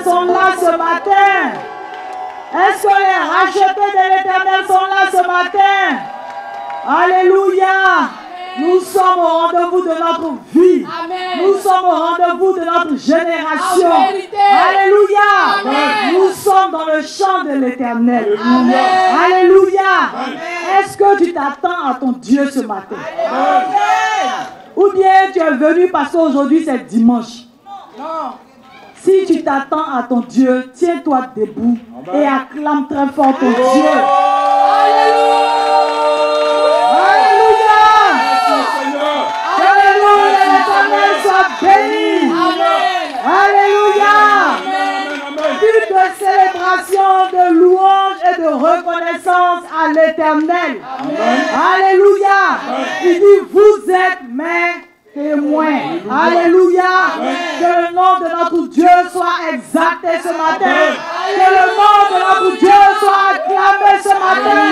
l'Éternel sont là ce matin? Est-ce que les rachetés de l'Éternel sont là ce matin? Alléluia! Nous sommes au rendez-vous de notre vie. Amen. Nous sommes au rendez-vous de notre génération. Alléluia. Amen. Nous sommes dans le champ de l'Éternel. Alléluia. Est-ce que tu t'attends à ton Dieu ce matin? Amen. Ou bien tu es venu parce qu'aujourd'hui c'est dimanche? Non. Si tu t'attends à ton Dieu, tiens-toi debout. Amen. Et acclame très fort ton Dieu. Alléluia. Béni. Amen. Alléluia. Une de célébration, de louange et de reconnaissance à l'Éternel. Alléluia. Il dit, vous êtes mes témoins. Alléluia. Que le nom de notre Dieu soit exalté ce matin. Que le nom de notre Dieu soit acclamé ce matin.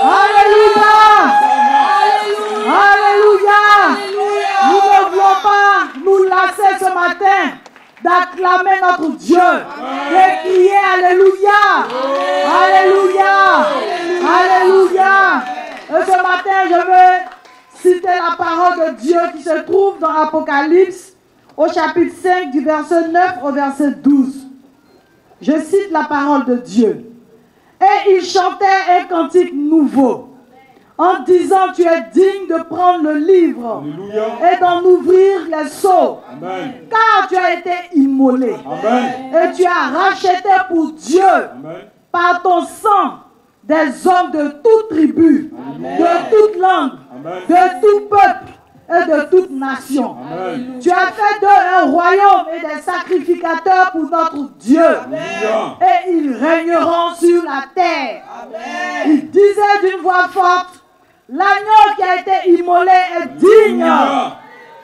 Alléluia. Alléluia. Nous ne voulons pas nous lasser ce matin d'acclamer notre Dieu, de crier Alléluia, Alléluia, Alléluia. Et ce matin, je veux citer la parole de Dieu qui se trouve dans Apocalypse au chapitre 5 du verset 9 au verset 12. Je cite la parole de Dieu. Et il chantait un cantique nouveau, en disant, tu es digne de prendre le livre. Alléluia. Et d'en ouvrir les sceaux. Amen. Car tu as été immolé. Amen. Et tu as racheté pour Dieu, amen, par ton sang des hommes de toute tribu, amen, de toute langue, amen, de tout peuple et de toute nation. Amen. Tu as fait d'eux un royaume et des sacrificateurs pour notre Dieu. Amen. Et ils régneront sur la terre. Amen. Il disait d'une voix forte, l'agneau qui a été immolé est digne.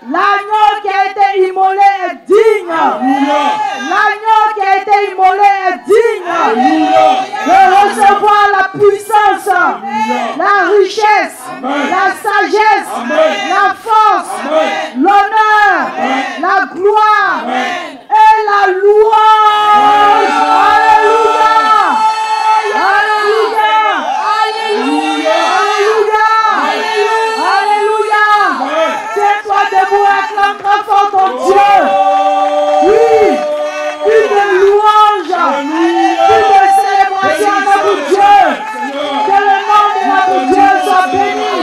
L'agneau qui a été immolé est digne. L'agneau qui a été immolé est digne de recevoir la puissance, la richesse, la sagesse, la force, l'honneur, la gloire et la louange. Alléluia. Acclame très fort ton Dieu. Oui, une louange, une célébration à notre Dieu. Que le nom de notre Dieu soit béni.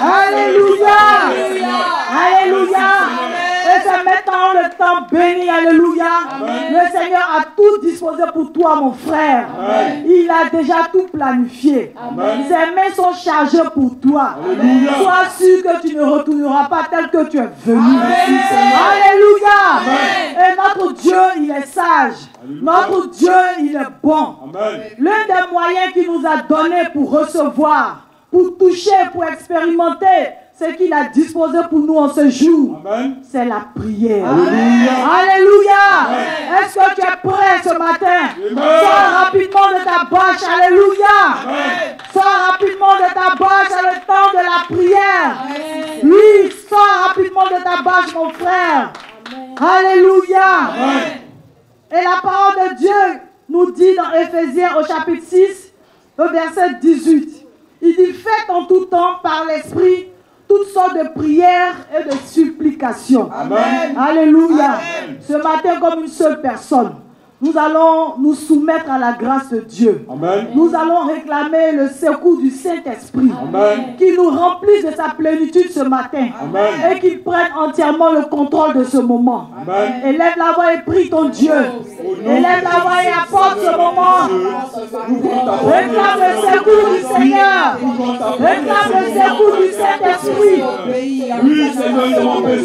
Alléluia. Alléluia. Et c'est maintenant le temps béni. Alléluia. Le Seigneur a tout disposé pour toi, mon frère. Amen. Il a déjà tout planifié. Amen. Ses mains sont chargées pour toi. Alléluia. Sois sûr que tu ne retourneras pas tel que tu es venu. Amen. Alléluia. Et notre Dieu, il est sage. Alléluia. Notre Dieu, il est bon. L'un des moyens qu'il nous a donné pour recevoir, pour toucher, pour expérimenter ce qu'il a disposé pour nous en ce jour, c'est la prière. Alléluia. Alléluia. Est-ce que tu es prêt ce matin? Sors rapidement de ta bâche. Alléluia. Sors rapidement de ta bâche, c'est le temps de la prière. Amen. Oui, sors rapidement de ta bâche, mon frère. Amen. Alléluia. Amen. Et la parole de Dieu nous dit dans Éphésiens au chapitre 6, au verset 18. Il dit, faites en tout temps par l'Esprit toutes sortes de prières et de supplications. Amen. Alléluia. Amen. Ce matin, comme une seule personne, nous allons nous soumettre à la grâce de Dieu. Amen. Nous allons réclamer le secours du Saint-Esprit qui nous remplisse de sa plénitude ce matin. Amen. Et qu'il prenne entièrement le contrôle de ce moment. Amen. Élève la voix et prie ton Dieu. Élève la voix et apporte ce moment. Réclame le secours du Seigneur. Réclame le secours du Saint-Esprit.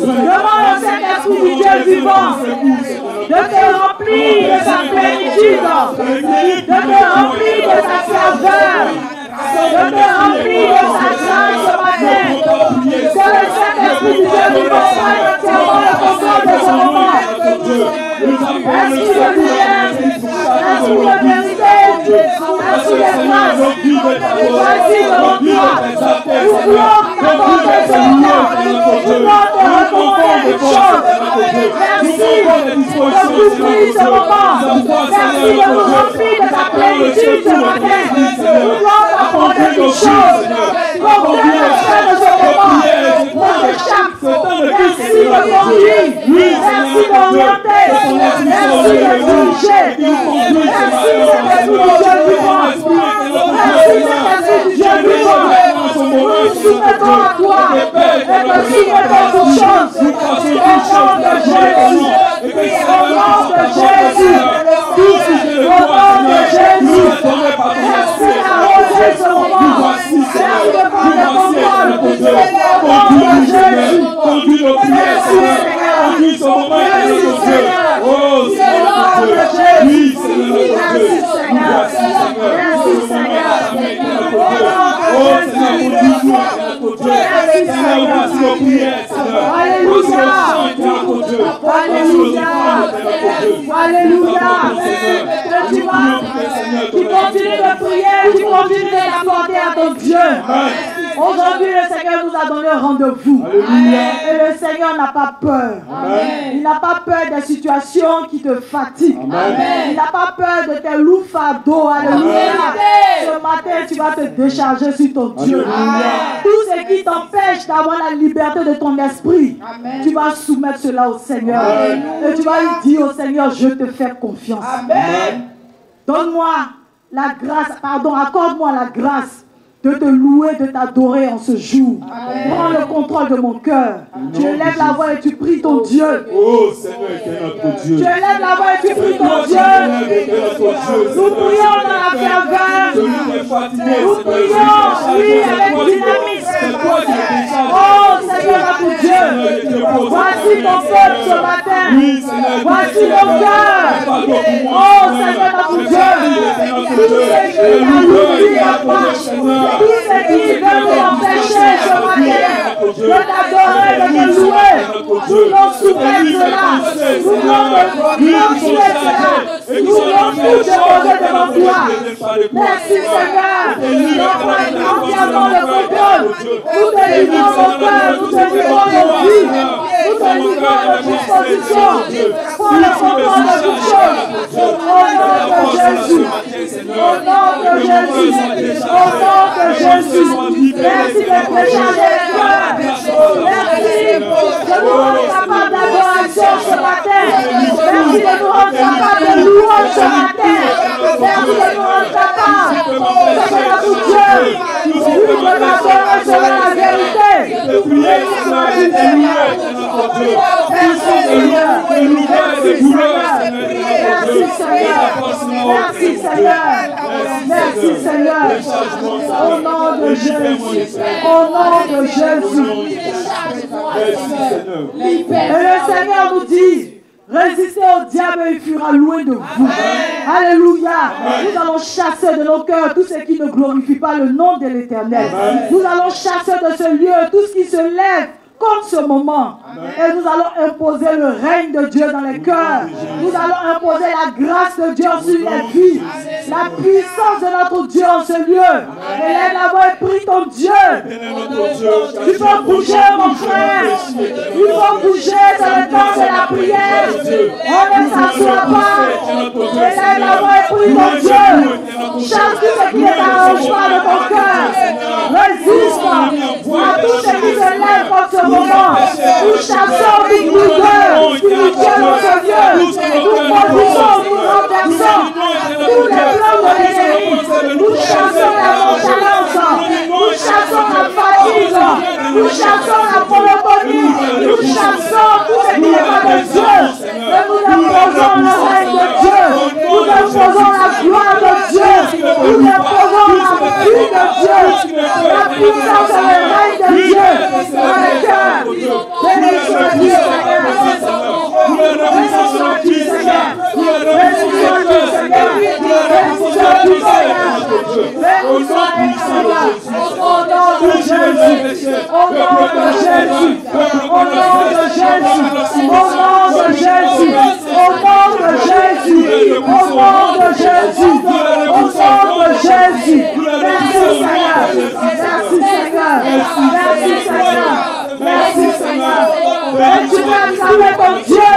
Demande au Saint-Esprit du Dieu vivant de te remplir de sa plénitude, de te remplir de sa ferveur, de te remplir de sa grâce ce matin. Que le Saint-Esprit du Dieu vivant prenne entièrement le contrôle de ce moment. Esprit de lumière, esprit de vérité, esprit de grâce, voici devant toi. Nous voulons t'accorder ce moment. Nous voulons te recommander une chose. Merci de couvrir ce moment. Merci de nous remplir de ta plénitude ce matin. Nous voulons t'apporter toutes choses. Conduis le frère de ce moment. Notre chaque. Merci de conduire. Merci d'orienter. Merci de diriger. Merci de Dieu vivant. Merci de Dieu vivant. Nous nous soumettons à toi et te soumettons toutes choses. Au nom de Jésus. Au nom de Jésus. Au nom de Jésus. Merci d'arroser ce moment. Merci de prendre le contrôle. Au nom de Jésus. Conduis nos prières, Seigneur. Conduis ce moment, Seigneur. Oh, Seigneur. Oui, Seigneur. Merci, Seigneur. Merci, Seigneur. Oh, Seigneur, conduis-nous. Seigneur, conduis nos prières, Seigneur. Alléluia. Alléluia. Tu continues de prier, tu continues d'apporter à ton Dieu. Aujourd'hui, le Seigneur nous a donné un rendez-vous. Et le Seigneur n'a pas peur. Il n'a pas peur des situations qui te fatiguent. Il n'a pas peur de tes lourds fardeaux. Alléluia. Ce matin, tu vas te décharger sur ton Dieu. Tout ce qui t'empêche d'avoir la liberté de ton esprit, tu vas soumettre cela au Seigneur. Et tu vas lui dire au Seigneur, je te fais confiance. Donne-moi la grâce, accorde-moi la grâce de te louer, de t'adorer en ce jour. Prends le contrôle de mon cœur. Tu élèves la voix et tu pries ton Dieu. Oh Seigneur, est notre Dieu. Tu élèves la voix et tu pries ton Dieu. Nous prions dans la ferveur. Nous prions, oui, avec dynamisme. Oh Seigneur notre Dieu. Voici ton peuple ce matin. Voici nos cœurs. Oh Seigneur notre Dieu. Tout ce qui a l'oubli à marche. Tout ce qui veut nous empêcher ce matin de t'adorer, de te louer, nous voulons soumettre cela, nous voulons continuer cela, nous voulons tout déposer devant toi. Merci Seigneur, nous prenons entièrement le contrôle, nous te livrons nos cœurs, nous te livrons nos vies, nous te livrons nos dispositions, prends le contrôle de toutes choses, au nom de Jésus, au nom de Jésus, au nom de Jésus. Merci de décharger le cœur. Merci de nous rendre capables d'adoration ce matin. Merci de nous rendre capables de louange ce matin. Merci de nous rendre capables de notre Dieu. Nous de l'adorer selon la vérité. Merci Seigneur. Merci Seigneur. Merci Seigneur. Merci Seigneur. Au nom de Jésus. Au nom de Jésus. Et le Seigneur nous dit, résistez au diable et il fuira loin de vous. Alléluia. Nous allons chasser de nos cœurs tout ce qui ne glorifie pas le nom de l'Éternel. Nous allons chasser de ce lieu tout ce qui se lève contre ce moment. Et nous allons imposer le règne de Dieu dans les cœurs. Nous allons imposer la grâce de Dieu sur les vies. La puissance de notre Dieu en ce lieu. Élève la voix et prie ton Dieu. Tu peux bouger mon frère. Il faut bouger dans le temps de la prière. On ne s'assoit pas. Élève la voix et prie ton Dieu. Chasse tout ce qui est arrangement de ton cœur. Résiste à tout ce qui se lève contre ce moment. Nous chassons toute douleur spirituelle dans ce lieu. Nous conduisons, nous renversons tous les plans de l'ennemi. Nous chassons la nonchalance. Nous chassons la fatigue. Nous chassons la monotonie. Nous chassons tout ce qui n'est pas de Dieu. Et nous imposons le règne de Dieu. Nous imposons la gloire de Dieu. Nous imposons la vie de Dieu. La puissance et le règne de Dieu dans les cœurs. Béni soit Dieu, Seigneur. Béni soit Dieu, Seigneur. Béni soit Dieu, Seigneur. Béni soit Dieu, Seigneur. Béni soit Dieu, Seigneur. Au nom de Jésus. Au nom de Jésus. Au nom de Jésus. Au nom de Jésus. Au nom de Jésus. Au nom de Jésus. Au nom de Jésus. Merci Seigneur. Merci Seigneur. Merci Seigneur. Merci Seigneur. Et tu peux acclamer ton Dieu.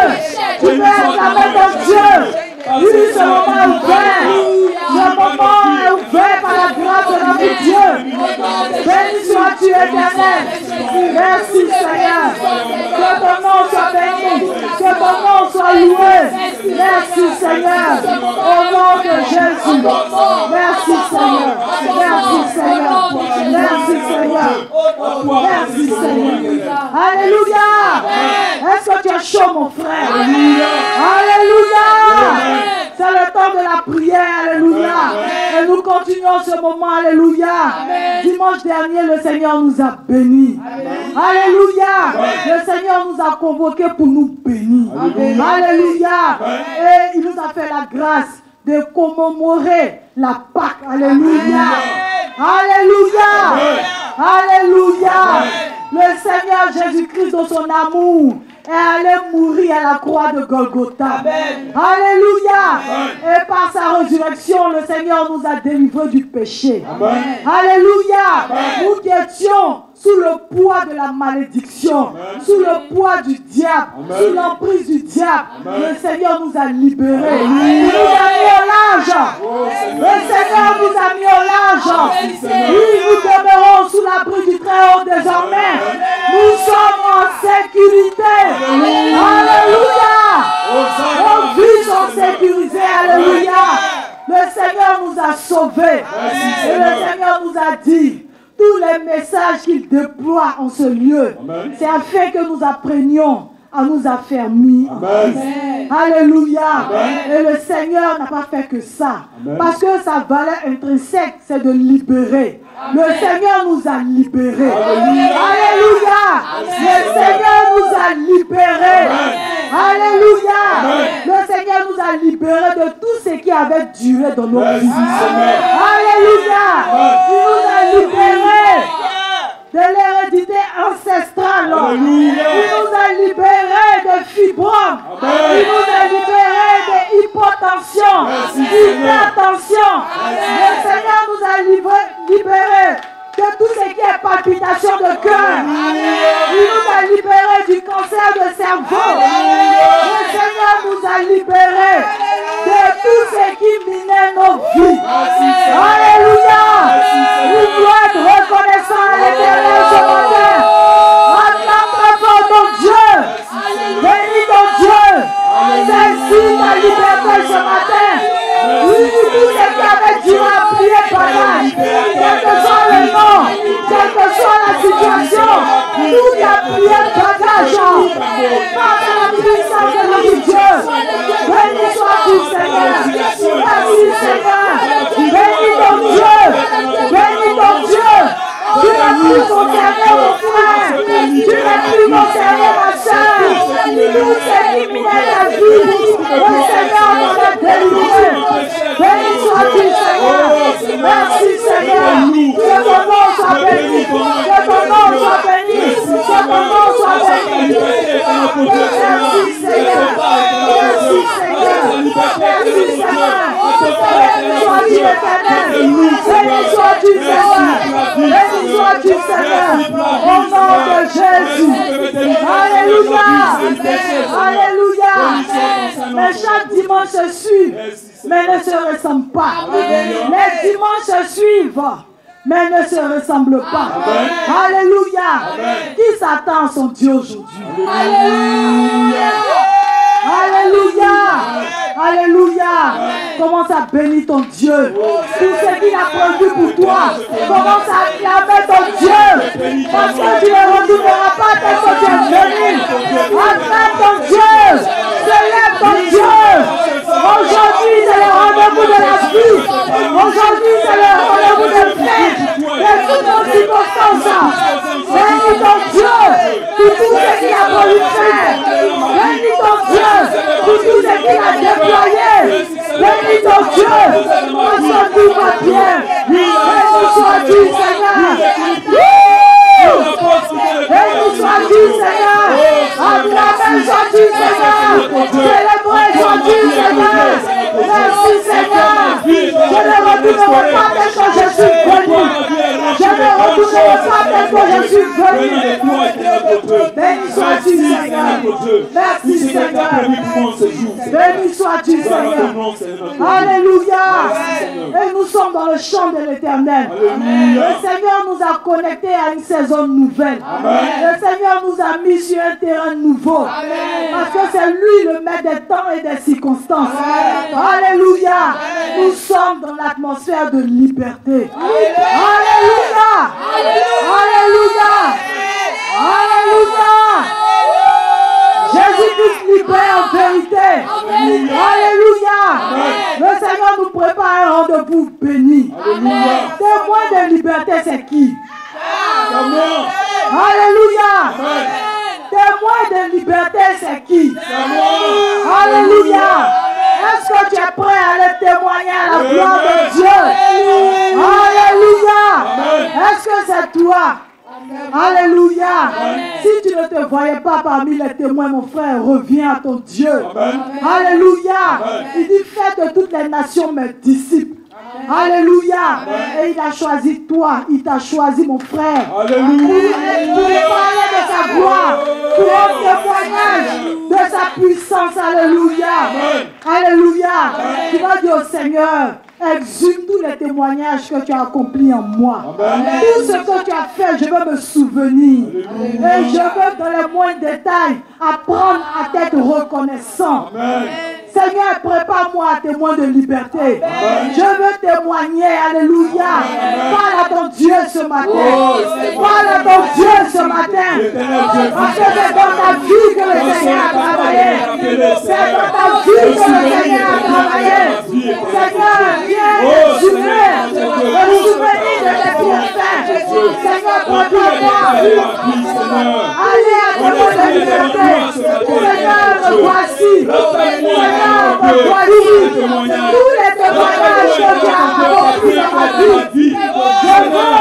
Tu peux acclamer ton Dieu. Oui, ce moment est ouvert. Ce moment est ouvert par la grâce de notre Dieu. Béni sois-tu, Éternel. Merci, Seigneur. Que ton nom soit béni. Que ton nom soit loué. Merci, Seigneur. Au nom de Jésus. Merci, Seigneur. Merci, Seigneur. Merci, Seigneur. Merci, Seigneur. Alléluia. Est-ce que tu es chaud, mon frère? Alléluia. C'est le temps de la prière. Alléluia. Et nous continuons ce moment. Alléluia. Dimanche dernier, le Seigneur nous a bénis. Alléluia. Le Seigneur nous a convoqués pour nous bénir. Alléluia. Et il nous a fait la grâce de commémorer la Pâque. Alléluia. Alléluia. Alléluia. Le Seigneur Jésus-Christ, dans son amour, est allé mourir à la croix de Golgotha. Alléluia. Et par sa résurrection, le Seigneur nous a délivrés du péché. Alléluia. Nous qui étions sous le poids de la malédiction, sous le poids du diable, sous l'emprise du diable, le Seigneur nous a libérés. Il nous a mis au large. Le Seigneur nous a mis au large. Oui, nous demeurons sous l'abri du Très-Haut désormais. Nous sommes en sécurité. Alléluia. Nos vies sont sécurisées. Alléluia. Le Seigneur nous a sauvés. Et le Seigneur nous a dit, tous les messages qu'il déploie en ce lieu, c'est afin que nous apprenions à nous affermir. Alléluia. Et le Seigneur n'a pas fait que ça. Parce que sa valeur intrinsèque, c'est de libérer. Le Seigneur nous a libérés. Alléluia. Le Seigneur nous a libérés. Alléluia. Le Seigneur nous a libérés de tout ce qui avait duré dans nos vies. Alléluia. Il nous a libérés de l'hérédité ancestrale. Il nous a libérés de fibromes. Il nous a libérés de hypotension, d'hypertension. Le Seigneur nous a libérés de tout ce qui est palpitation de cœur. Il nous a libérés du cancer de cerveau. Le Seigneur nous a libérés de tout ce qui minait nos vies. Alléluia. Nous devons être reconnaissants à l'Éternel ce matin. Acclame très fort ton Dieu. Bénis ton Dieu. Saisis ta liberté ce matin. Oui, tout ce qui avait dû appuyer par là, quel que soit le nom, quelle que soit la situation, tout a prié bagage par la puissance de notre Dieu. Béni sois-tu, Seigneur. Merci, Seigneur. Bénis ton Dieu. Bénis ton Dieu. Tu n'es plus concerné, mon frère. Tu n'es plus concerné, ma soeur. Tout ce qui minait ta vie, le Seigneur nous a délivrés. Béni sois-tu, Seigneur. Merci, Seigneur. Que ton nom soit béni. Que ton nom soit béni. Que ton nom soit béni. Merci, Seigneur. Merci, Seigneur. Merci, Seigneur. Béni sois-tu, Éternel. Béni sois-tu, Seigneur. Béni sois-tu, Seigneur. Au nom de Jésus. Alléluia. Alléluia. Mais chaque dimanche se suit, mais ne se ressemble pas. Les dimanches se suivent, mais ne se ressemblent pas. Alléluia. Qui s'attend à son Dieu aujourd'hui? Alléluia. Alléluia. Alléluia. Commence à bénir ton Dieu. Tout ce qu'il a prévu pour toi, commence à acclamer ton Dieu. Parce que tu ne retourneras pas tel que tu es venu. Acclame ton Dieu. Célèbre ton Dieu. Aujourd'hui, c'est le rendez-vous de la vie. Aujourd'hui, c'est le rendez-vous de paix. De toutes nos circonstances. Bénis ton Dieu pour tout ce qu'il a voulu faire. Bénis ton Dieu pour tout ce qu'il a déployé. Bénis ton Dieu parce que tout va bien. Béni sois-tu, Seigneur. Béni sois-tu, Seigneur. Acclamé sois-tu, Seigneur. Célébré sois-tu, Seigneur. Merci, Seigneur. Je ne retournerai pas tel que je suis venu. Je ne retournerai pas tel que je suis venu. Béni sois-tu, Seigneur. notre Dieu. Merci, Seigneur, tu as Seigneur. prévu pour moi ce jour. Béni sois-tu, Seigneur. Alléluia. Et nous sommes dans le champ de l'Éternel. Le Seigneur nous a connectés à une saison nouvelle. Le Seigneur nous a mis sur un terrain nouveau. Parce que c'est lui le maître des temps et des circonstances. Alléluia. Nous sommes dans l'atmosphère de liberté. Alléluia. Alléluia. Alléluia. Jésus-Christ libère en vérité. Alléluia. Le Seigneur nous prépare un rendez-vous béni. Témoin de liberté, c'est qui? Alléluia. Témoin de liberté, c'est qui? Alléluia. Est-ce que tu es prêt à aller témoigner à la gloire de Dieu? Alléluia. Est-ce que c'est toi? Alléluia. Si tu ne te voyais pas parmi les témoins, mon frère, reviens à ton Dieu. Alléluia. Il dit, faites de toutes les nations mes disciples. Alléluia. Et il a choisi toi. Il t'a choisi, mon frère. Alléluia. Pour parler de sa gloire. Pour un témoignage de sa puissance. Alléluia. Alléluia. Tu vas dire au Seigneur, exhume tous les témoignages que tu as accomplis en moi. Tout ce que tu as fait, je veux me souvenir. Et je veux dans les moindres détails apprendre à t'être reconnaissant. Seigneur, prépare-moi à témoin de liberté. Je veux témoigner. Alléluia. Parle à ton Dieu ce matin. Parle à ton Dieu ce matin. Parce que c'est dans ta vie que le Seigneur a travaillé. C'est dans ta vie que le Seigneur a travaillé. Seigneur, viens exhumer le souvenir de tes bienfaits. Seigneur, prépare-moi. Allez à témoin de liberté. Seigneur, me voici. Seigneur, me voici. Tous les témoignages que tu as accomplis dans ma vie. Je veux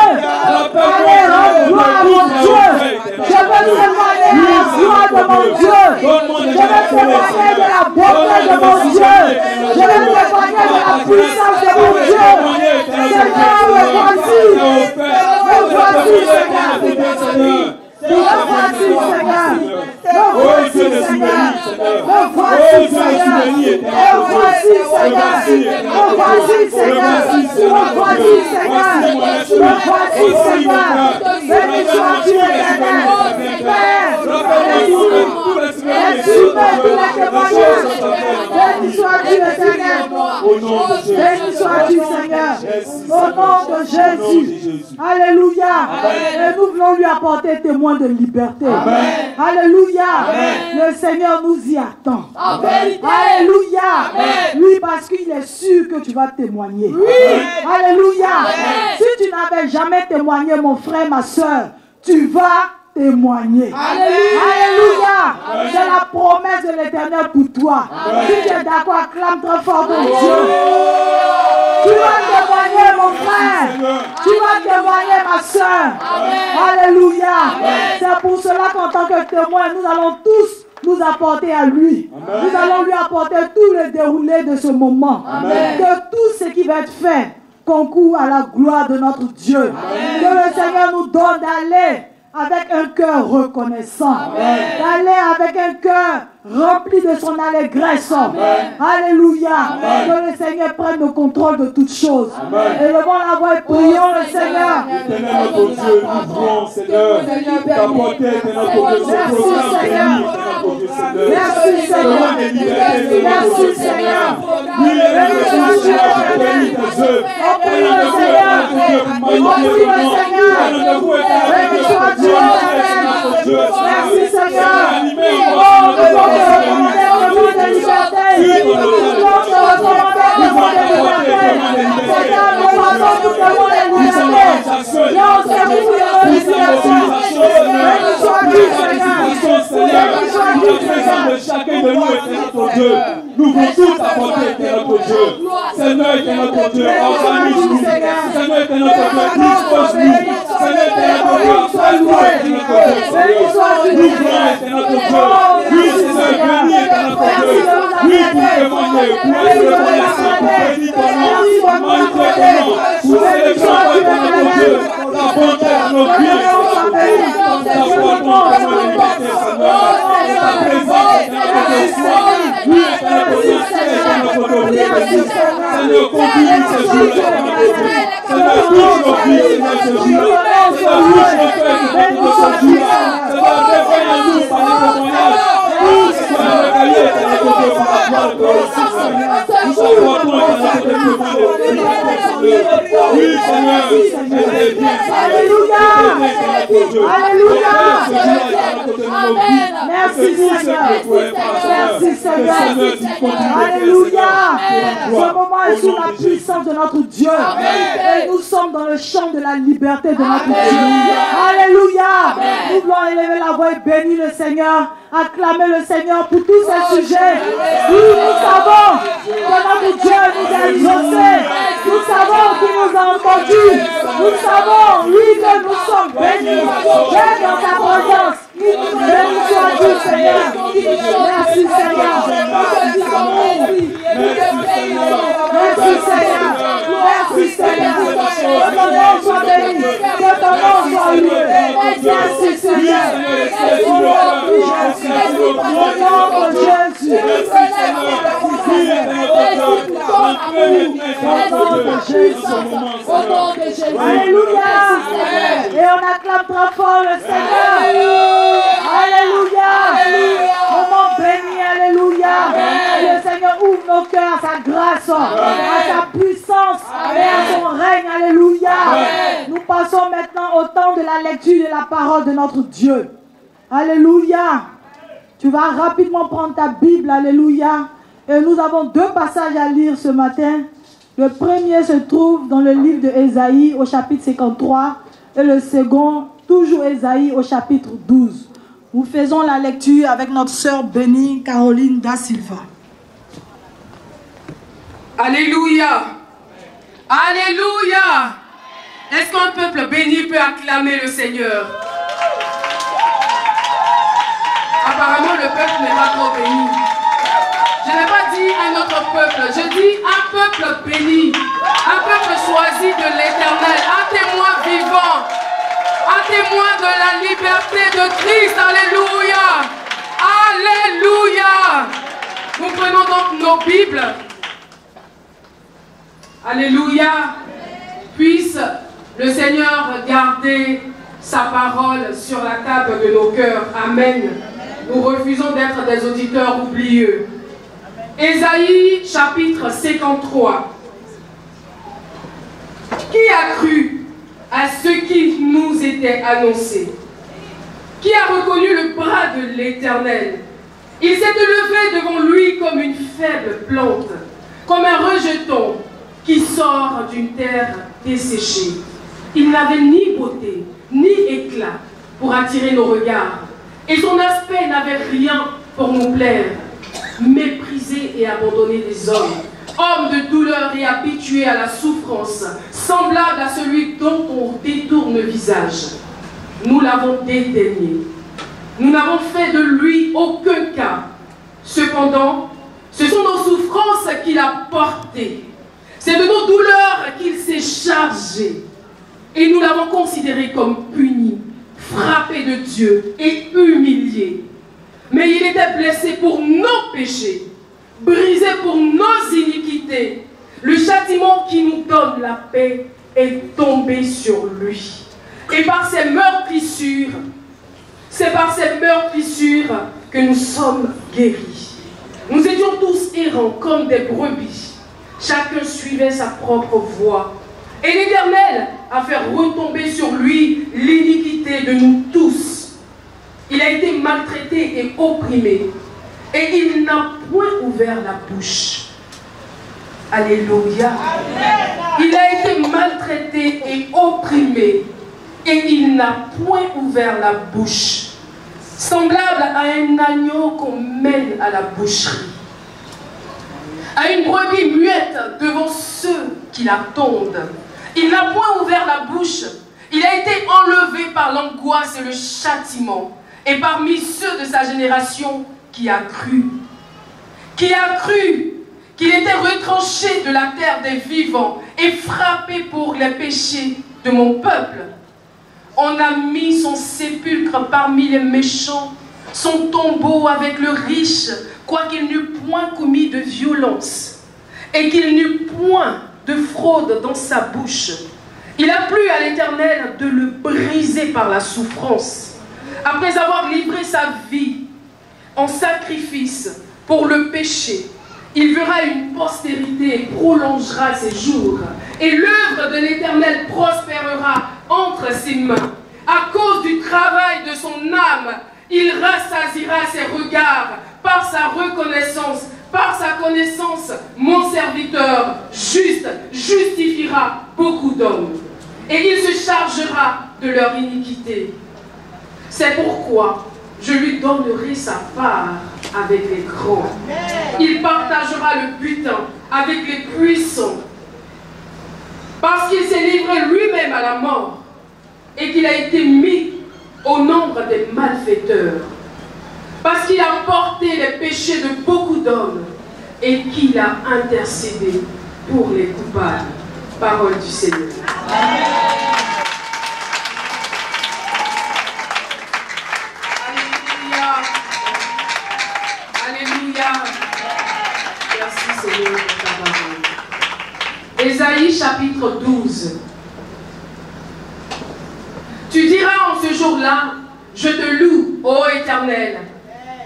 aller rendre gloire à mon Dieu. Je veux témoigner de la gloire de mon Dieu. Je veux témoigner de la beauté de mon Dieu. Je veux témoigner de la puissance de mon Dieu. Seigneur, me voici. Me voici, Seigneur. Me voici, Seigneur. Me voici, Seigneur. Me voici, Seigneur. Me voici, Seigneur. Me voici, Seigneur. Me voici, Seigneur. Me voici, Seigneur. Béni sois-tu, Éternel. Père, exhume tous les témoignages. Béni sois-tu, Éternel. Béni sois-tu, Seigneur. Au nom de Jésus. Alléluia. Et nous voulons lui apporter témoin de liberté. Alléluia. Le Seigneur nous y attend. Alléluia. Oui, parce qu'il est sûr que tu vas témoigner. Alléluia. Si tu n'avais jamais témoigné, mon frère, ma soeur, tu vas témoigner. Alléluia. C'est la promesse de l'Éternel pour toi. Si tu es d'accord, acclame très fort ton Dieu. Tu vas témoigner, mon frère. Tu vas témoigner, ma soeur. Alléluia. C'est pour cela qu'en tant que témoin, nous allons tous nous apporter à lui. Nous allons lui apporter tout le déroulé de ce moment. Que tout ce qui va être fait concourt à la gloire de notre Dieu. Que le Seigneur nous donne d'aller avec un cœur reconnaissant, d'aller avec un cœur rempli de son allégresse. Alléluia. Que le Seigneur prenne le contrôle de toutes choses. Élevons la voix et prions le Seigneur. Éternel notre Dieu, nous voulons, Seigneur, t'apporter, notre Seigneur. Merci, Seigneur. Merci, Seigneur. Oui, le Seigneur. Merci, Seigneur. Chacun de nous est notre Dieu. Nous voulons tous apporter notre Dieu. Seigneur est notre Dieu. Organise-nous. Seigneur est notre Dieu. Dispose-nous. Seigneur est notre Dieu. Alléluia est notre Dieu. Nous voulons être notre Dieu. Oui, Seigneur, béni est notre Dieu. Oui, pour témoigner, pour être reconnaissant, pour bénir ton nom, pour magnifier ton nom, pour célébrer notre Dieu, ta bonté à nos vies. Ta foi, ton témoin de liberté, Seigneur. Ta présence. Merci Seigneur. Merci Seigneur. Alléluia. Ce moment est sous la puissance de notre Dieu. Et nous sommes dans le champ de la liberté de notre Dieu. Alléluia. Nous voulons élever la voix et bénir le Seigneur. Acclamer le Seigneur pour tous ces sujets. Oui, nous savons que notre Dieu nous a exaucés. Nous savons qu'il nous a entendus. Nous savons, oui, que nous sommes bénis. Viens dans ta présence. Béni soit Dieu, Seigneur. Merci, Seigneur. Merci, Seigneur. Merci, Seigneur. Que ton nom soit béni. Que ton nom soit loué. Merci, Seigneur. Au nom de Jésus. Alléluia. Et on acclame très fort le Seigneur. Alléluia. Moment béni. Alléluia. Le Seigneur ouvre nos cœurs à sa grâce, à sa puissance et à son règne. Alléluia. Nous passons maintenant au temps de la lecture de la parole de notre Dieu. Alléluia. Tu vas rapidement prendre ta Bible. Alléluia. Et nous avons deux passages à lire ce matin. Le premier se trouve dans le livre de Ésaïe au chapitre 53 et le second, toujours Ésaïe au chapitre 12. Nous faisons la lecture avec notre sœur bénie Caroline Da Silva. Alléluia. Alléluia. Est-ce qu'un peuple béni peut acclamer le Seigneur? Apparemment, le peuple n'est pas trop béni. Je n'ai pas dit un autre peuple, je dis un peuple béni, un peuple choisi de l'Éternel, un témoin vivant, un témoin de la liberté de Christ. Alléluia. Alléluia. Nous prenons donc nos Bibles. Alléluia. Puisse le Seigneur garder sa parole sur la table de nos cœurs. Amen. Nous refusons d'être des auditeurs oublieux. Ésaïe chapitre 53. Qui a cru à ce qui nous était annoncé? Qui a reconnu le bras de l'Éternel? Il s'est élevé devant lui comme une faible plante, comme un rejeton qui sort d'une terre desséchée. Il n'avait ni beauté, ni éclat pour attirer nos regards, et son aspect n'avait rien pour nous plaire. Méprisé et abandonné des hommes, homme de douleur et habitué à la souffrance, semblable à celui dont on détourne le visage. Nous l'avons dédaigné. Nous n'avons fait de lui aucun cas. Cependant, ce sont nos souffrances qu'il a portées. C'est de nos douleurs qu'il s'est chargé. Et nous l'avons considéré comme puni, frappé de Dieu et humilié. Mais il était blessé pour nos péchés, brisé pour nos iniquités. Le châtiment qui nous donne la paix est tombé sur lui. Et par ses meurtrissures, c'est par ses meurtrissures que nous sommes guéris. Nous étions tous errants comme des brebis. Chacun suivait sa propre voie. Et l'Éternel a fait retomber sur lui l'iniquité de nous tous. Il a été maltraité et opprimé. Et il n'a point ouvert la bouche. Alléluia. Il a été maltraité et opprimé. Et il n'a point ouvert la bouche. Semblable à un agneau qu'on mène à la boucherie. À une brebis muette devant ceux qui l'attendent. Il n'a point ouvert la bouche. Il a été enlevé par l'angoisse et le châtiment. Et parmi ceux de sa génération, qui a cru qu'il était retranché de la terre des vivants et frappé pour les péchés de mon peuple. On a mis son sépulcre parmi les méchants, son tombeau avec le riche, quoiqu'il n'eût point commis de violence, et qu'il n'eût point de fraude dans sa bouche. Il a plu à l'Éternel de le briser par la souffrance. Après avoir livré sa vie en sacrifice pour le péché, il verra une postérité et prolongera ses jours. Et l'œuvre de l'Éternel prospérera entre ses mains. À cause du travail de son âme, il rassasiera ses regards par sa reconnaissance, par sa connaissance. Mon serviteur juste justifiera beaucoup d'hommes. Et il se chargera de leur iniquité. C'est pourquoi je lui donnerai sa part avec les grands. Il partagera le butin avec les puissants. Parce qu'il s'est livré lui-même à la mort et qu'il a été mis au nombre des malfaiteurs. Parce qu'il a porté les péchés de beaucoup d'hommes et qu'il a intercédé pour les coupables. Parole du Seigneur. Amen. Alléluia. Merci Seigneur pour ta parole. Ésaïe chapitre 12. Tu diras en ce jour-là, je te loue, ô Éternel,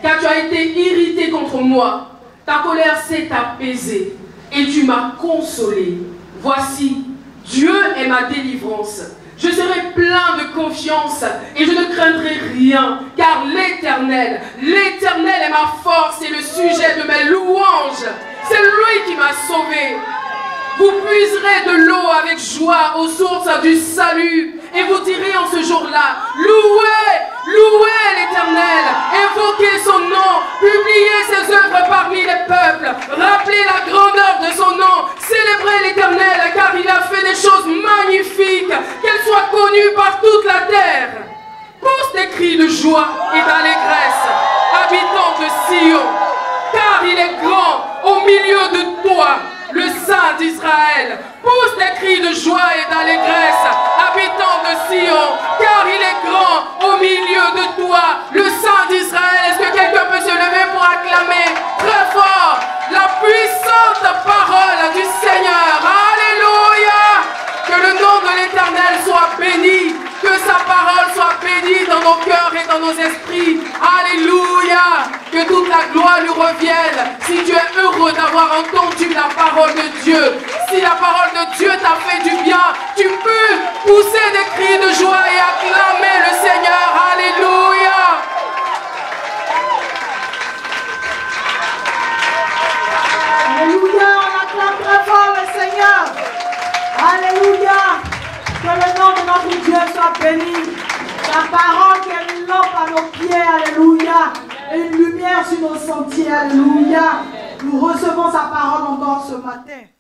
car tu as été irrité contre moi. Ta colère s'est apaisée et tu m'as consolé. Voici, Dieu est ma délivrance. Je serai plein de confiance et je ne craindrai rien, car l'Éternel est ma force et le sujet de mes louanges. C'est lui qui m'a sauvé. Vous puiserez de l'eau avec joie aux sources du salut et vous direz en ce jour-là, louez l'Éternel, invoquez son nom, publiez ses œuvres parmi les peuples, rappelez la grandeur de son nom, célébrez l'Éternel car il a fait des choses magnifiques, qu'elles soient connues par toute la terre. Pousse des cris de joie et d'allégresse, habitants de Sion, car il est grand au milieu de toi, le Saint d'Israël. Pousse des cris de joie et d'allégresse, habitants de Sion, car il est grand au milieu de toi, le Saint d'Israël. Est-ce que quelqu'un peut se lever pour acclamer très fort la puissante parole du Seigneur? Alléluia! Que le nom de l'Éternel soit béni, que sa parole soit bénie dans nos cœurs et dans nos esprits. Alléluia! Que toute la gloire lui revienne. Si tu es heureux d'avoir entendu la parole de Dieu, si la parole de Dieu t'a fait du bien, tu peux pousser des cris de joie et acclamer le Seigneur. Alléluia! Alléluia, on acclame très fort le Seigneur. Alléluia. Que le nom de notre Dieu soit béni. La parole qui est une lampe à nos pieds. Alléluia. Et une lumière sur nos sentiers. Alléluia. Nous recevons sa parole encore ce matin.